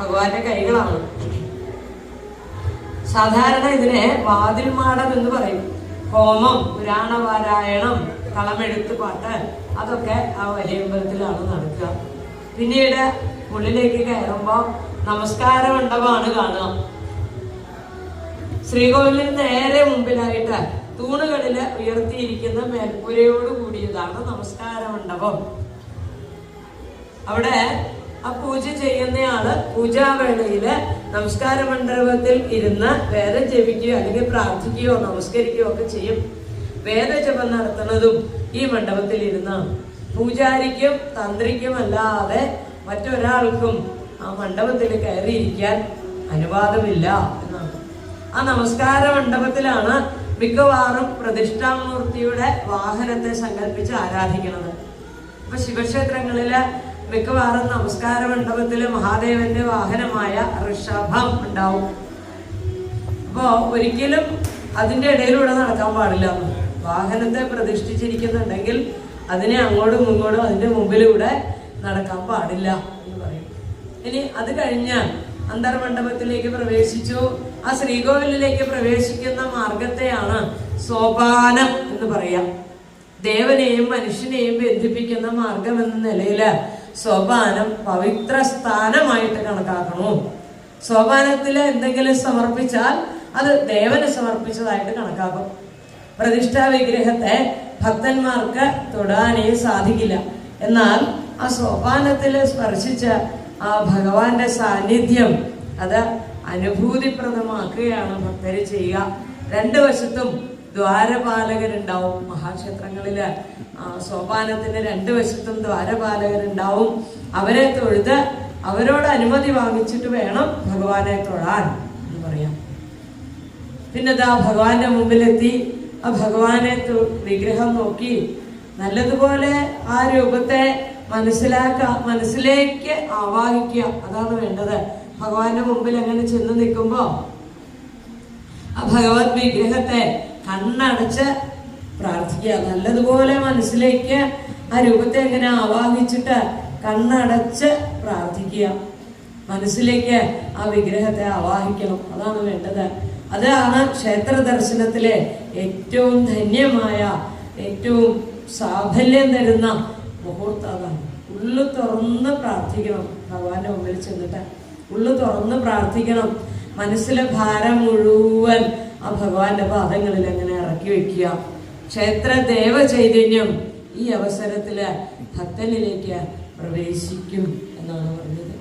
ഭഗവാന്റെ കൈകളാണ്. സാധാരണ ഇതിനെ വാതിൽമാടം എന്ന് പറയും. ഹോമം, പുരാണപാരായണം, കളമെഴുത്ത് പാട്ട് അതൊക്കെ ആ വലിയ അമ്പലത്തിലാണ് നടക്കുക. പിന്നീട് ഉള്ളിലേക്ക് കയറുമ്പോൾ നമസ്കാര മണ്ഡപമാണ് കാണുക. ശ്രീകോവിലിന് നേരെ മുമ്പിലായിട്ട് തൂണുകളില് ഉയർത്തിയിരിക്കുന്ന മേൽപ്പുരയോട് കൂടിയതാണ് നമസ്കാര മണ്ഡപം. അവിടെ ആ പൂജ ചെയ്യുന്നയാള് പൂജാവേളയില് നമസ്കാര മണ്ഡപത്തിൽ ഇരുന്ന് വേദം ജപിക്കുകയോ അല്ലെങ്കിൽ പ്രാർത്ഥിക്കുകയോ നമസ്കരിക്കുകയോ ഒക്കെ ചെയ്യും. വേദജപം നടത്തുന്നതും ഈ മണ്ഡപത്തിൽ ഇരുന്നാണ്. പൂജാരിക്കും തന്ത്രിക്കും അല്ലാതെ മറ്റൊരാൾക്കും ആ മണ്ഡപത്തിൽ കയറിയിരിക്കാൻ അനുവാദമില്ല എന്നാണ്. ആ നമസ്കാര മണ്ഡപത്തിലാണ് മിക്കവാറും പ്രതിഷ്ഠാമൂർത്തിയുടെ വാഹനത്തെ സങ്കല്പിച്ച് ആരാധിക്കുന്നത്. അപ്പൊ ശിവക്ഷേത്രങ്ങളില് മിക്കവാറും നമസ്കാര മണ്ഡപത്തില് മഹാദേവന്റെ വാഹനമായ ഋഷഭം ഉണ്ടാവും. അപ്പോ ഒരിക്കലും അതിന്റെ ഇടയിലൂടെ നടക്കാൻ പാടില്ല. വാഹനത്തെ പ്രതിഷ്ഠിച്ചിരിക്കുന്നുണ്ടെങ്കിൽ അതിനെ അങ്ങോട്ടും ഇങ്ങോട്ടും അതിന്റെ മുമ്പിലൂടെ നടക്കാൻ പാടില്ല എന്ന് പറയും. ഇനി അത് കഴിഞ്ഞാൽ അന്തർമണ്ഡപത്തിലേക്ക് പ്രവേശിച്ചു. ആ ശ്രീകോവിലിലേക്ക് പ്രവേശിക്കുന്ന മാർഗത്തെയാണ് സോപാനം എന്ന് പറയാം. ദേവനെയും മനുഷ്യനെയും ബന്ധിപ്പിക്കുന്ന മാർഗം എന്ന നിലയില് സോപാനം പവിത്ര സ്ഥാനമായിട്ട് കണക്കാക്കണു. സോപാനത്തില് എന്തെങ്കിലും സമർപ്പിച്ചാൽ അത് ദേവന് സമർപ്പിച്ചതായിട്ട് കണക്കാക്കും. പ്രതിഷ്ഠാ വിഗ്രഹത്തെ ഭക്തന്മാർക്ക് തൊടാനേ സാധിക്കില്ല. എന്നാൽ ആ സോപാനത്തില് സ്പർശിച്ച ആ ഭഗവാന്റെ സാന്നിധ്യം അത് അനുഭൂതിപ്രദമാക്കുകയാണ് ഭക്തര് ചെയ്യുക. രണ്ടു വശത്തും ദ്വാരപാലകരുണ്ടാവും. മഹാക്ഷേത്രങ്ങളില് സോപാനത്തിന് രണ്ടു വശത്തും ദ്വാരപാലകരുണ്ടാവും. അവരെ തൊഴുത് അവരോട് അനുമതി വാങ്ങിച്ചിട്ട് വേണം ഭഗവാനെ തൊഴാൻ എന്ന് പറയാം. പിന്നെ ദാ ഭഗവാന്റെ മുമ്പിലെത്തി ആ ഭഗവാനെ വിഗ്രഹം നോക്കി നല്ലതുപോലെ ആ രൂപത്തെ മനസ്സിലേക്ക് ആവാഹിക്കുക. അതാണ് വേണ്ടത്. ഭഗവാന്റെ മുമ്പിൽ അങ്ങനെ ചെന്ന് നിൽക്കുമ്പോ ആ ഭഗവത് വിഗ്രഹത്തെ കണ്ണടച്ച് പ്രാർത്ഥിക്കുക. നല്ലതുപോലെ മനസ്സിലേക്ക് ആ രൂപത്തെ എങ്ങനെ ആവാഹിച്ചിട്ട് കണ്ണടച്ച് പ്രാർത്ഥിക്കുക. മനസ്സിലേക്ക് ആ വിഗ്രഹത്തെ ആവാഹിക്കണം. അതാണ് വേണ്ടത്. അതാണ് ക്ഷേത്ര ദർശനത്തിലെ ഏറ്റവും ധന്യമായ, ഏറ്റവും സാഫല്യം തരുന്ന മുഹൂർത്തം. അതാണ്. ഉള്ളു തുറന്ന് പ്രാർത്ഥിക്കണം. ഭഗവാന്റെ മുമ്പിൽ ചെന്നിട്ട് ഉള്ളു തുറന്ന് പ്രാർത്ഥിക്കണം. മനസ്സിലെ ഭാരം മുഴുവൻ ആ ഭഗവാന്റെ പാദങ്ങളിൽ അങ്ങനെ ഇറക്കി വെക്കുക. ക്ഷേത്ര ദേവ ചൈതന്യം ഈ അവസരത്തില് ഭക്തനിലേക്ക് പ്രവേശിക്കും എന്നാണ് പറഞ്ഞത്.